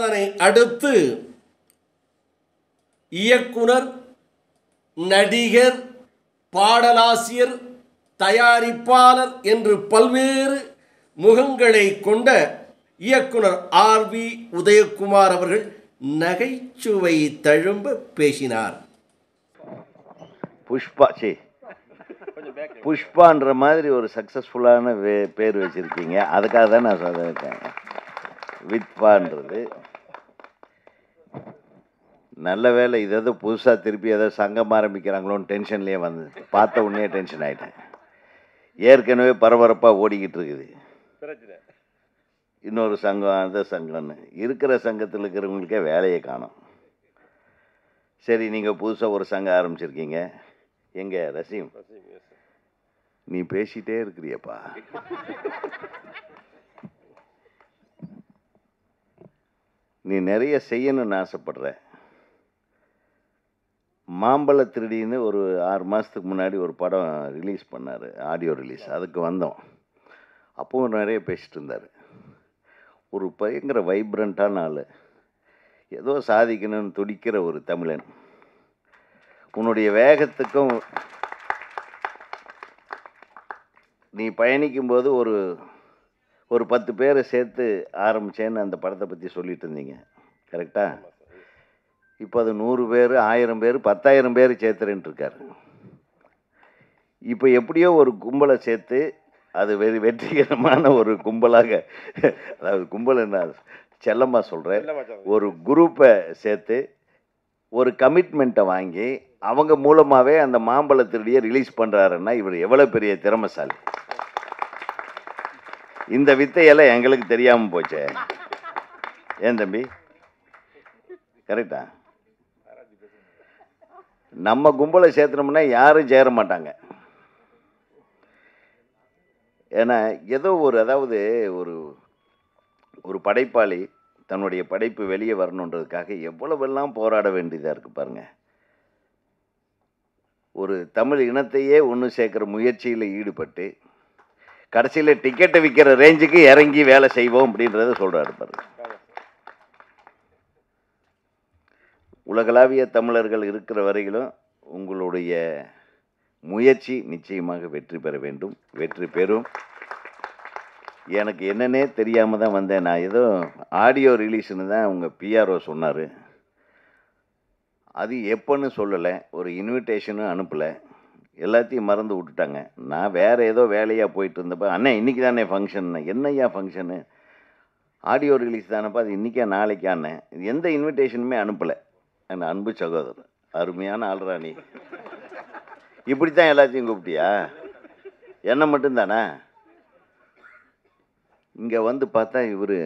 அதனை அடுத்து இயக்குனர், நடிகர், பாடலாசிரியர், தயாரிப்பாளர் என்று பல்வேறு முகங்களை கொண்ட இயக்குனர் ஆர்.வி. உதயகுமார் அவர்கள் நகைச்சுவை தழும்ப பேசினார். புஷ்பான்ற மாதிரி ஒரு சக்ஸஸ்ஃபுல்லான பேர் வச்சுருக்கீங்க. அதுக்காக தான் நான் சொல்லியிருக்கேன். வித்பான்றது நல்ல வேலை. இது புதுசாக திருப்பி ஏதாவது சங்கம் ஆரம்பிக்கிறாங்களோன்னு டென்ஷன்லேயே வந்து பார்த்த உடனே டென்ஷன் ஆகிட்டேன். ஏற்கனவே பரபரப்பாக ஓடிக்கிட்டு இருக்குது. இன்னொரு சங்கம், அந்த சங்கம்னு இருக்கிற சங்கத்தில் இருக்கிறவங்களுக்கே வேலையை காணும். சரி, நீங்கள் புதுசாக ஒரு சங்கம் ஆரம்பிச்சிருக்கீங்க. எங்க ரசீம், நீ பேசிட்டே இருக்கிறியப்பா. நீ நிறைய செய்யணும்னு ஆசைப்படுற. மாம்பழ திருடின்னு ஒரு 6 மாதத்துக்கு முன்னாடி ஒரு படம் ரிலீஸ் பண்ணார், ஆடியோ ரிலீஸ். அதுக்கு வந்தோம். அப்பவும் நிறைய பேசிட்டு இருந்தார். ஒரு பயங்கர வைப்ரண்ட்டான ஆள், ஏதோ சாதிக்கணும்னு துடிக்கிற ஒரு தமிழன். உன்னுடைய வேகத்துக்கும் நீ பயணிக்கும்போது ஒரு 10 பேரை சேர்த்து ஆரம்பித்தேன்னு அந்த படத்தை பற்றி சொல்லிட்டு இருந்தீங்க, கரெக்டாக? இப்போ அது 100 பேர், 1000 பேர், 10,000 பேர் சேர்த்துறேன்ட்டு இருக்காரு. இப்போ எப்படியோ ஒரு கும்பலை சேர்த்து அது வெற்றிகரமான ஒரு கும்பலாக, அதாவது கும்பல் என்ன செல்லமாக சொல்கிறேன், ஒரு குரூப்பை சேர்த்து ஒரு கமிட்மெண்ட்டை வாங்கி அவங்க மூலமாகவே அந்த மாம்பழ திருடியை ரிலீஸ் பண்ணுறாருன்னா இவர் எவ்வளோ பெரிய திறமைசாலி. இந்த வித்தையெல்லாம் எங்களுக்கு தெரியாமல் போச்சே. ஏன் தம்பி, கரெக்டா? நம்ம கும்பலை சேர்த்துனோம்னா யாரும் சேர மாட்டாங்க. ஏன்னா ஏதோ அதாவது ஒரு படைப்பாளி தன்னுடைய படைப்பு வெளியே வரணுன்றதுக்காக எவ்வளவெல்லாம் போராட வேண்டியதாக இருக்குது பாருங்கள். ஒரு தமிழ் இனத்தையே ஒன்று சேர்க்குற முயற்சியில் ஈடுபட்டு கடைசியில் டிக்கெட்டை விற்கிற ரேஞ்சுக்கு இறங்கி வேலை செய்வோம் அப்படின்றத சொல்கிறாரு பாருங்க. உலகளாவிய தமிழர்கள் இருக்கிற வரையிலும் உங்களுடைய முயற்சி நிச்சயமாக வெற்றி பெற வேண்டும், வெற்றி பெறும். எனக்கு என்னன்னே தெரியாமல் தான் வந்தேன். நான் ஏதோ ஆடியோ ரிலீஸ்னு தான் உங்கள் பிஆர்ஓ சொன்னார். அது எப்போன்னு சொல்லலை, ஒரு இன்விடேஷனும் அனுப்பலை, எல்லாத்தையும் மறந்து விட்டுட்டாங்க. நான் வேறு ஏதோ வேலையாக போயிட்டு இருந்தப்போ, அண்ணே இன்றைக்கி தானே ஃபங்க்ஷன். என்னையா ஃபங்க்ஷனு? ஆடியோ ரிலீஸ் தானேப்பா, அது இன்றைக்கா நாளைக்கானே. எந்த இன்விடேஷனுமே அனுப்பலை. என் அன்பு சகோதரர், அருமையான ஆள்ராணி, இப்படித்தான் எல்லாத்தையும் கூப்பிட்டியா? என்ன மட்டும்தானே? இங்கே வந்து பார்த்தா இவர்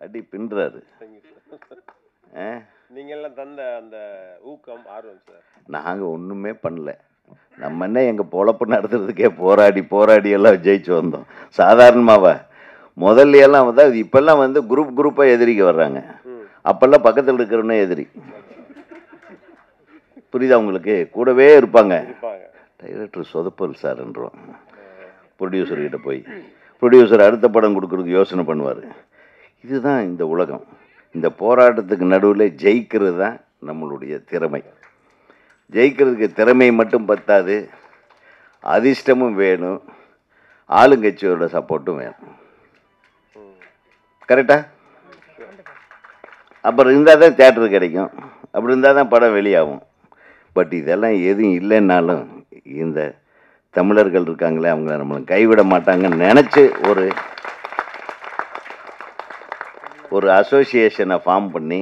அடி பின்னுறாரு. நீங்கள்லாம் தந்த அந்த ஊக்கம், ஆர்வம் சார். நாங்கள் ஒன்றுமே பண்ணல. நம்ம என்ன எங்கள் பொழப்பு நடத்துறதுக்கே போராடி எல்லாம் ஜெயிச்சு வந்தோம். சாதாரணமாவா? முதல்ல எல்லாம் வந்து இப்போல்லாம் வந்து குரூப்பாக எதிரிக்கு வர்றாங்க. அப்போல்லாம் பக்கத்தில் இருக்கிறவனே எதிரி. புரியுதா உங்களுக்கு? கூடவே இருப்பாங்க. டைரக்டர் சொதப்பல் சார்ன்றோம். ப்ரொடியூசர்கிட்ட போய் ப்ரொடியூசர் அடுத்த படம் கொடுக்குறதுக்கு யோசனை பண்ணுவார். இதுதான் இந்த உலகம். இந்த போராட்டத்துக்கு நடுவில் ஜெயிக்கிறது தான் நம்மளுடைய திறமை. ஜெயிக்கிறதுக்கு திறமை மட்டும் பத்தாது, அதிர்ஷ்டமும் வேணும், ஆளுங்கட்சியோட சப்போர்ட்டும் வேணும். கரெக்டா? அப்புறம் இருந்தால் தான் தியேட்டர் கிடைக்கும், அப்படி இருந்தால் தான் படம் வெளியாகும். பட் இதெல்லாம் எதுவும் இல்லைன்னாலும் இந்த தமிழர்கள் இருக்காங்களே, அவங்க நம்மளை கைவிட மாட்டாங்கன்னு நினச்சி ஒரு அசோசியேஷனை ஃபார்ம் பண்ணி,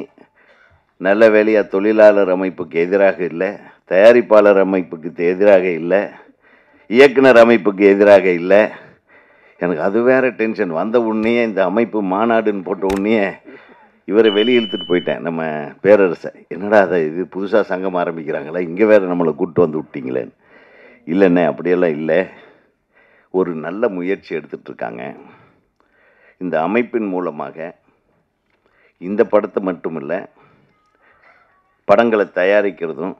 நல்ல வேலையாக தொழிலாளர் அமைப்புக்கு எதிராக இல்லை, தயாரிப்பாளர் அமைப்புக்கு எதிராக இல்லை, இயக்குனர் அமைப்புக்கு எதிராக இல்லை. எனக்கு அது வேறு டென்ஷன். வந்த உடனே இந்த அமைப்பு மாநாடுன்னு போட்ட உடனே இவரை வெளியே இழுத்துட்டு போயிட்டேன், நம்ம பேரரசை. என்னடா அதை இது புதுசாக சங்கம் ஆரம்பிக்கிறாங்களா, இங்கே வேறு நம்மளை கூப்பிட்டு வந்து விட்டீங்களேன்னு. இல்லைண்ணே, அப்படியெல்லாம் இல்லை, ஒரு நல்ல முயற்சி எடுத்துகிட்ருக்காங்க. இந்த அமைப்பின் மூலமாக இந்த படத்தை மட்டும் இல்லை, படங்களை தயாரிக்கிறதும்,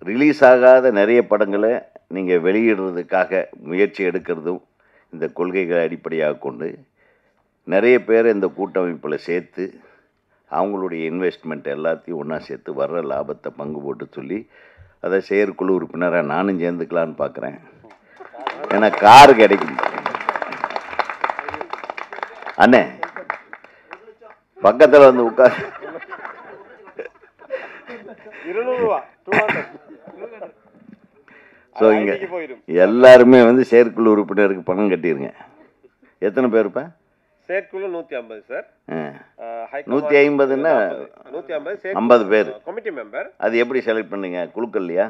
ரிலீஸ் ஆகாத நிறைய படங்களை நீங்கள் வெளியிடுறதுக்காக முயற்சி எடுக்கிறதும் இந்த கொள்கைகளை அடிப்படையாக கொண்டு நிறைய பேர் இந்த கூட்டமைப்பில் சேர்த்து அவங்களுடைய இன்வெஸ்ட்மெண்ட் எல்லாத்தையும் ஒன்றா சேர்த்து வர்ற லாபத்தை பங்கு போட்டு சொல்லி அதை செயற்குழு உறுப்பினராக நானும் சேர்ந்துக்கலான்னு பார்க்குறேன். ஏன்னா கார் கிடைக்கும். அண்ணே பக்கத்தில் வந்து உட்கார். 200 ரூபா. ஸோ இங்கே எல்லாருமே வந்து செயற்குழு உறுப்பினருக்கு பணம் கட்டிடுங்க. எத்தனை பேருப்பா? செயற்குழு 150 சார். 150ன்னா 150 50 பேர் கமிட்டி மெம்பர். அது எப்படி செலக்ட் பண்ணீங்க? குழுக்கள்லையா?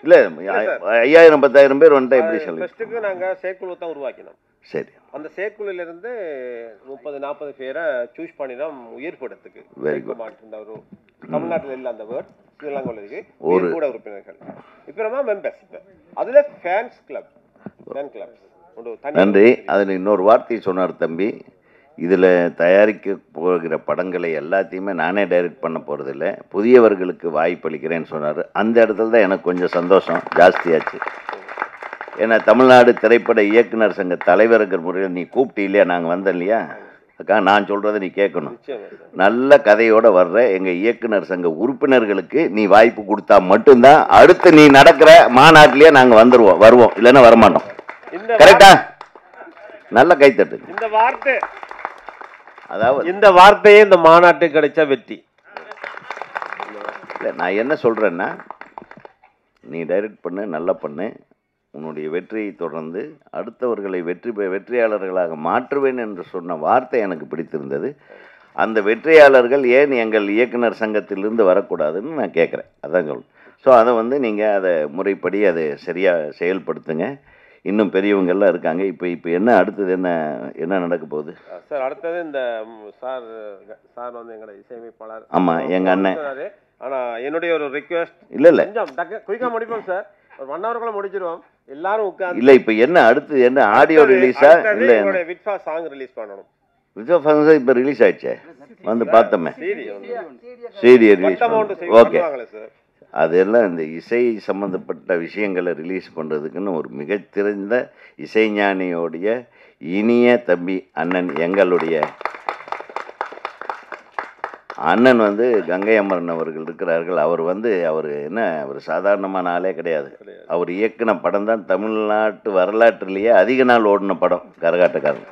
இல்லை 5000 10,000 பேர் வந்துட்டா எப்படி செலக்ட்? ஃபர்ஸ்ட்டுக்கு நாங்கள் செயற்குழு தான் உருவாக்கினோம். சரி. அந்த செயற்குழுலேருந்து 30-40 பேரை சூஸ் பண்ணினோம் உயிர்ப்படத்துக்கு. Very good. ஒரு தமிழ்நாட்டில் இல்லை அந்த வேர்ட், ஸ்ரீலங்காவில் இருக்கு. ஒரு கூட உறுப்பினர்கள் இப்போ மெம்பர்ஸ். இப்போ அதில் ஃபேன்ஸ் கிளப், ஃபேன் கிளப்ஸ். நன்றி. அதில் இன்னொரு வார்த்தை சொன்னார் தம்பி, இதில் தயாரிக்க போகிற படங்களை எல்லாத்தையுமே நானே டைரக்ட் பண்ண போகிறதில்ல, புதியவர்களுக்கு வாய்ப்பளிக்கிறேன்னு சொன்னார். அந்த இடத்துல தான் எனக்கு கொஞ்சம் சந்தோஷம் ஜாஸ்தியாச்சு. ஏன்னா தமிழ்நாடு திரைப்பட இயக்குனர் சங்க தலைவர்கள் முறையில் நீ கூப்பிட்டு இல்லையா, நாங்கள் வந்தோம் இல்லையா அக்கா, நான் சொல்கிறத நீ கேட்கணும். நல்ல கதையோடு வர்ற எங்கள் இயக்குனர் சங்க உறுப்பினர்களுக்கு நீ வாய்ப்பு கொடுத்தா மட்டும்தான் அடுத்து நீ நடக்கிற மாநாட்டிலேயே நாங்கள் வருவோம், இல்லைன்னா வரமாட்டோம். கரெக்டா? நல்ல கைத்தட்டு. இந்த வார்த்தை, அதாவது இந்த வார்த்தையே இந்த மாநாட்டு கிடைச்ச வெற்றி. இல்லை, நான் என்ன சொல்கிறேன்னா, நீ டைரக்ட் பண்ணு, நல்லா பண்ணு, உன்னுடைய வெற்றியை தொடர்ந்து அடுத்தவர்களை வெற்றியாளர்களாக மாற்றுவேன் என்று சொன்ன வார்த்தை எனக்கு பிடித்திருந்தது. அந்த வெற்றியாளர்கள் ஏன் எங்கள் இயக்குனர் சங்கத்திலிருந்து வரக்கூடாதுன்னு நான் கேட்குறேன். அதான் சொல்லுங்கள். ஸோ அதை வந்து நீங்கள் அதை முறைப்படி அதை சரியாக செயல்படுத்துங்க. இன்னும் பெரியவங்கெல்லாம் இருக்காங்க. இப்போ என்ன அடுத்தது என்ன நடக்க போகுது சார்? அடுத்தது இந்த சார் வந்து எங்களோட இசையமைப்பாளர். ஆமாம், எங்கள் அண்ணன். ஆனால் என்னுடைய ஒரு ரிக்வெஸ்ட், இல்லை குயிக்காக முடிப்போம் சார், ஒரு 1 ஹவருக்குள்ள முடிச்சிருவோம் எல்லாரும் உட்கார்ந்து. இல்லை, இப்போ என்ன அடுத்து என்ன ஆடியோ ரிலீஸா? இல்லை, விட்ஃபா சாங் ரிலீஸ் பண்ணணும். விட்ஃபா சாங் இப்போ ரிலீஸ் ஆயிடுச்சே, வந்து பார்த்தோமே. CD release. ஓகே, அதெல்லாம் இந்த இசை சம்மந்தப்பட்ட விஷயங்களை ரிலீஸ் பண்ணுறதுக்குன்னு ஒரு மிகச்சிறந்த இசைஞானியோடைய இனிய தம்பி அண்ணன், எங்களுடைய அண்ணன் வந்து கங்கை அமரன் அவர்கள் இருக்கிறார்கள். அவர் அவர் சாதாரணமான ஆளே கிடையாது. அவர் இயக்குன படம் தான் தமிழ்நாட்டு வரலாற்றிலேயே அதிக நாள் ஓடின படம் கரகாட்டக்காரன்.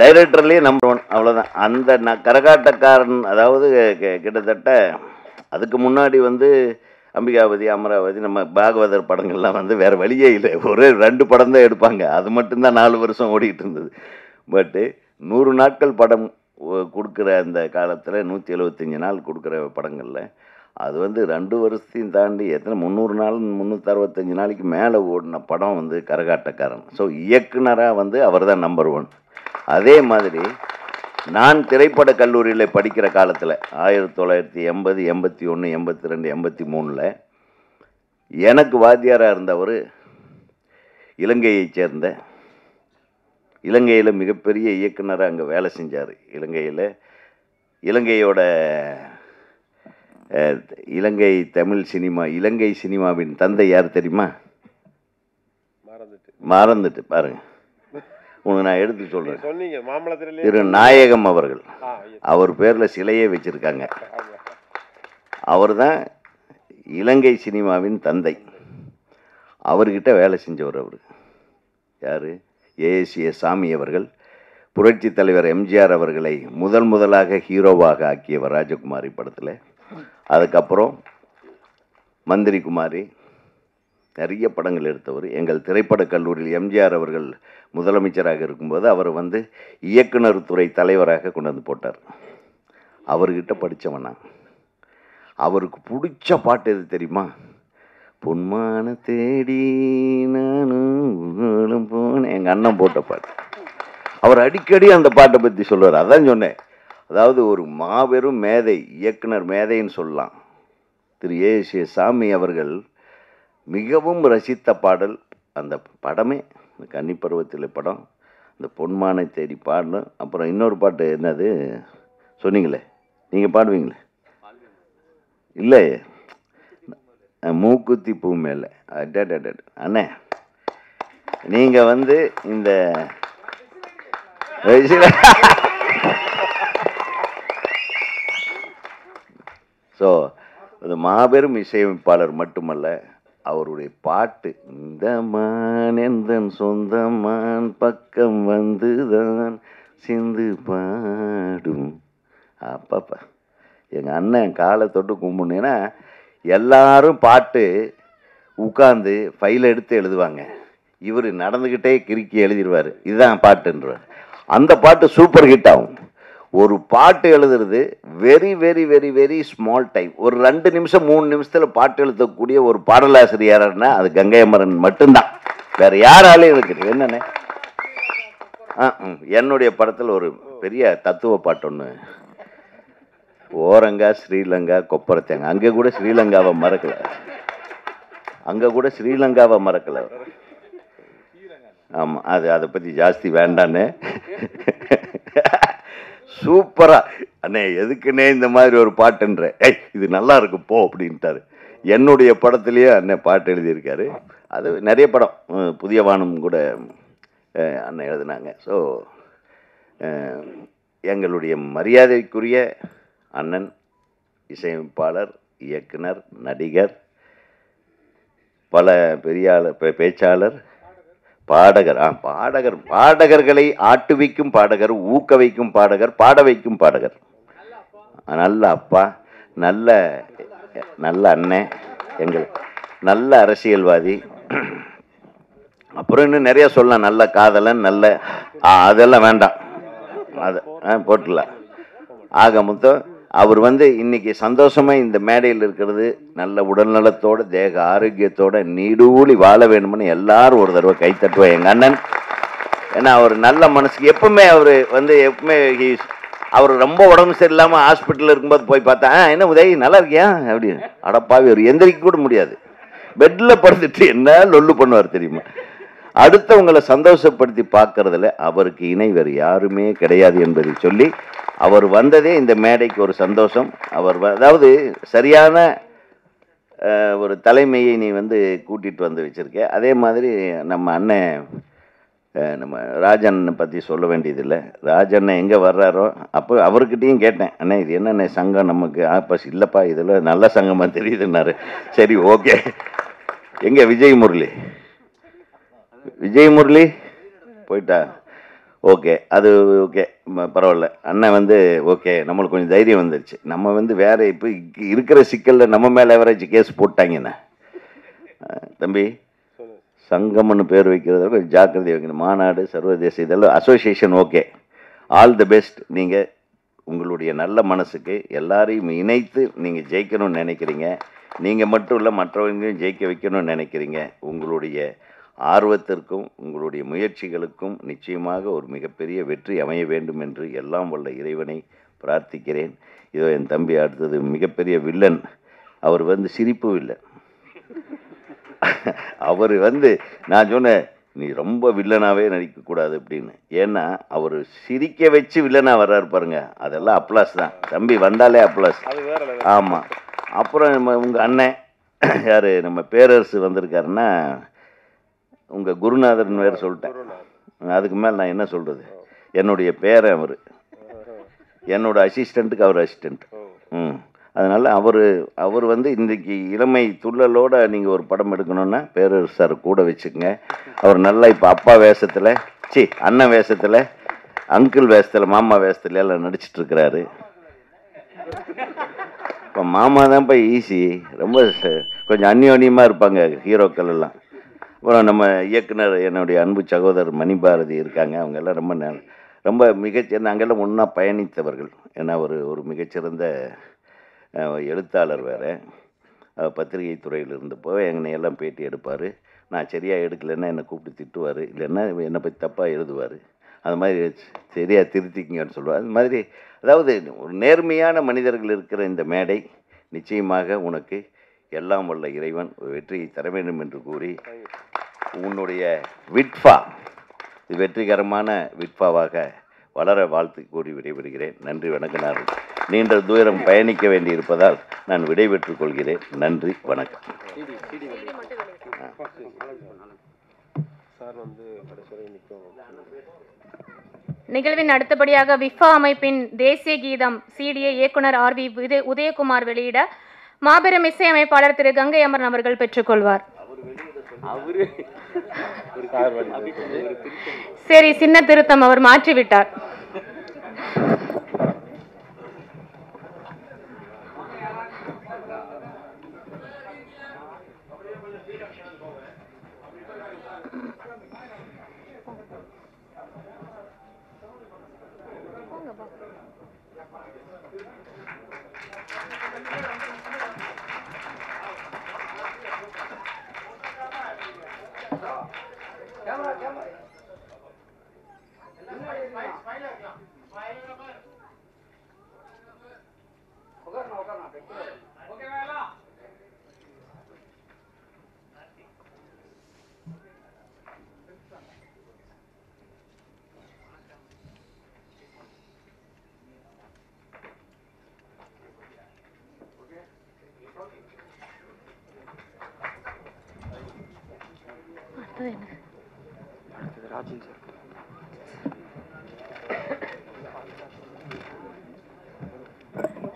டைரக்டர்லேயே நம்பர் 1, அவ்வளோதான். அந்த கரகாட்டக்காரன், அதாவது கிட்டத்தட்ட அதுக்கு முன்னாடி வந்து அம்பிகாபதி, அமராவதி, நம்ம பாகவதர் படங்கள்லாம் வந்து வேறு வழியே இல்லை, ஒரே 2 படம் தான் எடுப்பாங்க. அது மட்டும்தான் 4 வருஷம் ஓடிக்கிட்டு இருந்தது. பட்டு 100 நாட்கள் படம் கொடுக்குற அந்த காலத்தில் 175 நாள் கொடுக்குற படங்களில் அது வந்து 2 வருஷத்தையும் தாண்டி எத்தனை 300 நாள் 365 நாளைக்கு மேலே ஓடின படம் வந்து கரகாட்டக்காரன். ஸோ இயக்குனராக வந்து அவர் தான் நம்பர் 1. அதே மாதிரி நான் திரைப்பட கல்லூரியில் படிக்கிற காலத்தில் 1980, 81, 82, 83 எனக்கு வாத்தியாராக இருந்தவர் இலங்கையைச் சேர்ந்த, இலங்கையில் மிகப்பெரிய இயக்குனராக அங்கே வேலை செஞ்சார். இலங்கையோட இலங்கை தமிழ் சினிமா, இலங்கை சினிமாவின் தந்தை யார் தெரியுமா? மறந்துட்டு பாருங்க, உனக்கு நான் எடுத்து சொல்கிறேன். திரு நாயகம் அவர்கள். அவர் பேரில் சிலையே வச்சுருக்காங்க. அவர் தான் இலங்கை சினிமாவின் தந்தை. அவர்கிட்ட வேலை செஞ்சவர் அவர். யார்? ஏஎஸ்ஏ சாமி அவர்கள். புரட்சி தலைவர் எம்ஜிஆர் அவர்களை முதலாக ஹீரோவாக ஆக்கியவர் ராஜகுமாரி படத்தில். அதுக்கப்புறம் மந்திரி குமாரி, நிறைய படங்கள் எடுத்தவர். எங்கள் திரைப்பட கல்லூரியில் எம்ஜிஆர் அவர்கள் முதலமைச்சராக இருக்கும்போது அவர் வந்து இயக்குனர் துறை தலைவராக கொண்டு வந்து போட்டார். அவர்கிட்ட படித்தவன் நான். அவருக்கு பிடிச்ச பாட்டு எது தெரியுமா? பொன்மான தேடி நானும் போனேன், எங்கள் அண்ணன் போட்ட பாட்டு. அவர் அடிக்கடி அந்த பாட்டை பற்றி சொல்லுவார். அதான் சொன்னேன், அதாவது ஒரு மாபெரும் மேதை, இயக்குனர் மேதைன்னு சொல்லலாம். திரு ஏஎஸ்ஏ சாமி அவர்கள் மிகவும் ரசித்த பாடல் அந்த படமே, இந்த கன்னிப்பருவத்தில் படம், இந்த பொன்மானை தேடி பாடணும். அப்புறம் இன்னொரு பாட்டு என்னது சொன்னீங்களே, நீங்கள் பாடுவீங்களே? இல்லை, மூக்குத்தி பூ மேலே. அண்ணே, நீங்கள் வந்து இந்த ஸோ அது மாபெரும் இசையமைப்பாளர் மட்டுமல்ல, அவருடைய பாட்டு இந்த மான் எந்தன் சொந்த மான் பக்கம் வந்துதான் சிந்து பாடும். அப்பப்பா எங்கள் அண்ணன் காலை தொட்டு கும்பிடுனேன்னா எல்லாரும் பாட்டு உட்காந்து ஃபைல் எடுத்து எழுதுவாங்க, இவர் நடந்துக்கிட்டே கிறுக்கி எழுதிடுவார், இதுதான் பாட்டுன்றவர். அந்த பாட்டு சூப்பர் ஹிட் ஆகும். ஒரு பாட்டு எழுதுறது very very very very small time. ஒரு 2 நிமிஷம் 3 நிமிஷத்தில் பாட்டு எழுதக்கூடிய ஒரு பாடலாசிரியர்னா அது கங்கை அமரன் மட்டும்தான், வேற யாராலையும் இருக்குது. என்னென்ன என்னுடைய படத்தில் ஒரு பெரிய தத்துவ பாட்டு ஒன்று, ஓரங்கா ஸ்ரீலங்கா கொப்பரத்தேங்க, அங்கே கூட ஸ்ரீலங்காவை மறக்கலை, ஆமாம். அதை பற்றி ஜாஸ்தி வேண்டான்னு சூப்பரா அண்ணே எதுக்குன்னே இந்த மாதிரி ஒரு பாட்டுன்ற, இது நல்லா இருக்கு போ அப்படின்ட்டாரு. என்னுடைய படத்துலேயே அண்ணன் பாட்டு எழுதியிருக்காரு. அது நிறைய படம், புதிய வானம் கூட அண்ணன் எழுதினாங்க. ஸோ எங்களுடைய மரியாதைக்குரிய அண்ணன் இசையமைப்பாளர், இயக்குனர், நடிகர், பல பெரிய பேச்சாளர், பாடகர், பாடகர்களை ஆட்டுவிக்கும் பாடகர், ஊக்க வைக்கும் பாடகர், பாட வைக்கும் பாடகர், நல்ல அப்பா, நல்ல அண்ணன், எங்கள் நல்ல அரசியல்வாதி. அப்புறம் இன்னும் நிறைய சொல்லலாம், நல்ல காதலன், நல்ல அதெல்லாம் வேண்டாம், அதை போட்டுலாம். ஆக மொத்தம் அவர் இன்னைக்கு சந்தோஷமா இந்த மேடையில் இருக்கிறது, நல்ல உடல்நலத்தோட தேக ஆரோக்கியத்தோட நீடூழி வாழ வேணும்னு எல்லாரும் ஒரு தடவை கைத்தட்டுவோம் எங்க அண்ணன். ஏன்னா அவர் நல்ல மனசுக்கு எப்பவுமே அவர் எப்பவுமே அவர் ரொம்ப உடம்பு சரியில்லாமல் ஹாஸ்பிட்டலில் இருக்கும்போது போய் பார்த்தா, என்ன உதவி நல்லா இருக்கியா அப்படின்னு, அடப்பாவி அவர் எந்திரிக்க கூட முடியாது, பெட்டில் படுத்துட்டு என்ன லொல்லு பண்ணுவார் தெரியுமா. அடுத்தவங்களை சந்தோஷப்படுத்தி பார்க்கறதுல அவருக்கு இணை வேறு யாருமே கிடையாது என்பதை சொல்லி, அவர் வந்ததே இந்த மேடைக்கு ஒரு சந்தோஷம். அவர் அதாவது சரியான ஒரு தலைமையை நீ கூட்டிகிட்டு வந்து வச்சுருக்க. அதே மாதிரி நம்ம அண்ணன், நம்ம ராஜண்ணனை பற்றி சொல்ல வேண்டியதில்லை. ராஜண்ணன் எங்கே வர்றாரோ அப்போ அவர்கிட்டையும் கேட்டேன், அண்ணே இது என்னண்ணே சங்கம் நமக்கு ஆப்பஸ் இல்லைப்பா, இதில் நல்ல சங்கமாக தெரியுதுன்னாரு. சரி ஓகே. எங்கே விஜய் முரளி போயிட்டா, ஓகே அது ஓகே பரவாயில்ல. அண்ணன் ஓகே நம்மளுக்கு கொஞ்சம் தைரியம் வந்துருச்சு. நம்ம வேற இப்போ இருக்கிற சிக்கலில் நம்ம மேலே எவரேஜ் கேஸ் போட்டாங்கண்ணே. தம்பி சங்கம்னு பேர் வைக்கிறத கொஞ்சம் ஜாக்கிரதை வைக்கணும். மாநாடு, சர்வதேச இதெல்லாம் association okay, all the best. நீங்கள் உங்களுடைய நல்ல மனசுக்கு எல்லாரையும் இணைத்து நீங்கள் ஜெயிக்கணும்னு நினைக்கிறீங்க. நீங்கள் மட்டும் இல்லை மற்றவங்களையும் ஜெயிக்க வைக்கணும்னு நினைக்கிறீங்க. உங்களுடைய ஆர்வத்திற்கும் உங்களுடைய முயற்சிகளுக்கும் நிச்சயமாக ஒரு மிகப்பெரிய வெற்றி அமைய வேண்டும் என்று எல்லாம் வல்ல இறைவனை பிரார்த்திக்கிறேன். இதோ என் தம்பி அடுத்தது மிகப்பெரிய வில்லன். அவர் சிரிப்பு வில்லன். அவர் நான் சொன்னேன் நீ ரொம்ப வில்லனாகவே நடிக்கக்கூடாது அப்படின்னு. ஏன்னா அவர் சிரிக்க வச்சு வில்லனாக வர்றாரு பாருங்க, அதெல்லாம் அப்ளாஸ் தான். தம்பி வந்தாலே அப்ளாஸ். ஆமாம். அப்புறம் உங்கள் அண்ணன் யார், நம்ம பேரரசு வந்திருக்காருன்னா உங்கள் குருநாதர்னு வேறு சொல்லிட்டேன். அதுக்கு மேலே நான் என்ன சொல்கிறது. என்னுடைய பேரன் அவர், என்னோட அசிஸ்டண்ட்டுக்கு அவர் அசிஸ்டண்ட். அதனால் அவர் இன்றைக்கி இளமை துள்ளலோடு நீங்கள் ஒரு படம் எடுக்கணுன்னா பேரரசு சார் கூட வச்சுக்கோங்க. அவர் நல்லா இப்போ அப்பா வேஷத்தில், அண்ணன் வேஷத்தில், அங்கிள் வேஷத்தில், மாமா வேஷத்துல எல்லாம் நடிச்சிட்ருக்கிறாரு. இப்போ மாமா தான்ப்பா ஈஸி, ரொம்ப கொஞ்சம் அந்யோன்யமாக இருப்பாங்க ஹீரோக்கள் எல்லாம். அப்புறம் நம்ம இயக்குனர் என்னுடைய அன்பு சகோதரர் மணிபாரதி இருக்காங்க. அவங்க எல்லாம் ரொம்ப மிகச்சிறந்த, அங்கெல்லாம் ஒன்றா பயணித்தவர்கள். ஏன்னா ஒரு மிகச்சிறந்த எழுத்தாளர் வேறு, பத்திரிகை துறையில் இருந்தப்போ என்னையெல்லாம் பேட்டி எடுப்பார். நான் சரியாக எடுக்கலைன்னா என்னை கூப்பிட்டு திட்டுவார், இல்லைன்னா என்னை பற்றி தப்பாக எழுதுவார். அது மாதிரி சரியாக திருத்திக்கிங்கன்னு சொல்லுவார். அது மாதிரி அதாவது ஒரு நேர்மையான மனிதர்கள் இருக்கிற இந்த மேடை நிச்சயமாக உனக்கு எல்லாம் வல்ல இறைவன் ஒரு வெற்றியை தர வேண்டும் என்று கூறி, உன்னுடைய விட்ஃபா வெற்றிகரமான விட்ஃபாவாக வளர வாழ்த்து கூறி விடைபெறுகிறேன். நன்றி, வணக்கம். நான் நீண்ட தூரம் பயணிக்க வேண்டியிருப்பதால் நான் விடைபெற்றுக் கொள்கிறேன். நன்றி, வணக்கம். சார் நிகழ்வின் அடுத்தபடியாக விஃபா அமைப்பின் தேசிய கீதம் சிடியை இயக்குனர் ஆர்.வி. உதயகுமார் வெளியிட மாபெரும் இசையமைப்பாளர் திரு கங்கை அமரன் அவர்கள் பெற்றுக்கொள்வார். சரி, சின்ன திருத்தம், அவர் மாற்றிவிட்டார்.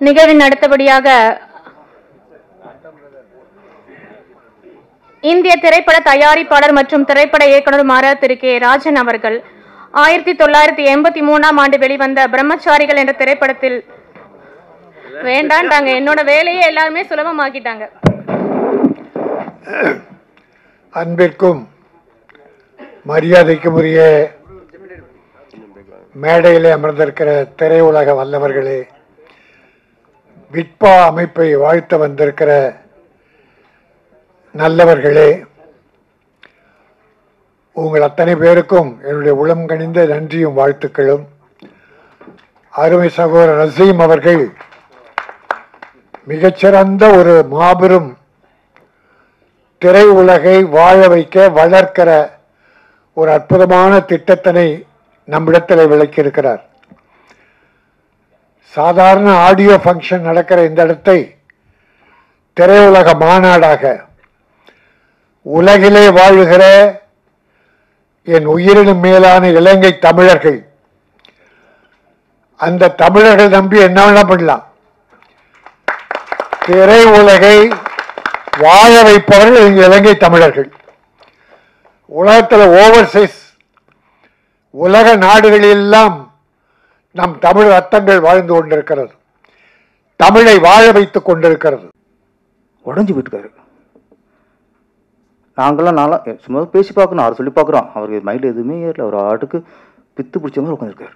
நிகழ்வின் அடுத்தபடியாக இந்திய திரைப்பட தயாரிப்பாளர் மற்றும் திரைப்பட இயக்குனருமான திரு கே ராஜன் அவர்கள் 1983ஆம் ஆண்டு வெளிவந்த பிரம்மச்சாரிகள் என்ற திரைப்படத்தில் வேண்டாண்டாங்க, என்னோட வேலையை எல்லாருமே சுலபமாக்கிட்டாங்க. அன்பிற்கும் மரியாதைக்கும் உரிய மேடையிலே அமர்ந்திருக்கிற திரையுலக வல்லவர்களே, விட்பா அமைப்பை வாழ்த்த வந்திருக்கிற நல்லவர்களே, உங்கள் அத்தனை பேருக்கும் என்னுடைய உளம் கனிந்த நன்றியும் வாழ்த்துக்களும். அருமை சகோதரர் நசீம் அவர்கள் மிகச்சிறந்த ஒரு மாபெரும் திரையுலகை வாழ வைக்க வளர்க்கிற ஒரு அற்புதமான திட்டத்தினை நம்மிடத்தில் விளக்கியிருக்கிறார். சாதாரண ஆடியோ ஃபங்க்ஷன் நடக்கிற இந்த இடத்தை திரையுலக மாநாடாக, உலகிலே வாழுகிற என் உயிரினும் மேலான இலங்கை தமிழர்கள், அந்த தமிழர்கள் நம்பி என்ன வேணா பண்ணலாம். திரையுலகை வாழ வைப்பவர்கள் எங்கள் இலங்கை தமிழர்கள். உலகத்தில் ஓவர்சீஸ் உலக நாடுகளெல்லாம் நம் தமிழ் ரத்தங்கள் வாழ்ந்து கொண்டிருக்கிறது, தமிழை வாழ வைத்துக் கொண்டிருக்கிறது. உடஞ்சி போயிட்டுருக்காரு. நாங்களாம் சும்மா பேசி பார்க்கணும், அவர் சொல்லி பார்க்குறோம், அவருக்கு மைண்டில் எதுவுமே ஏறல, ஒரு ஆட்டுக்கு பித்து பிடிச்ச மாதிரி உட்காந்துருக்காரு.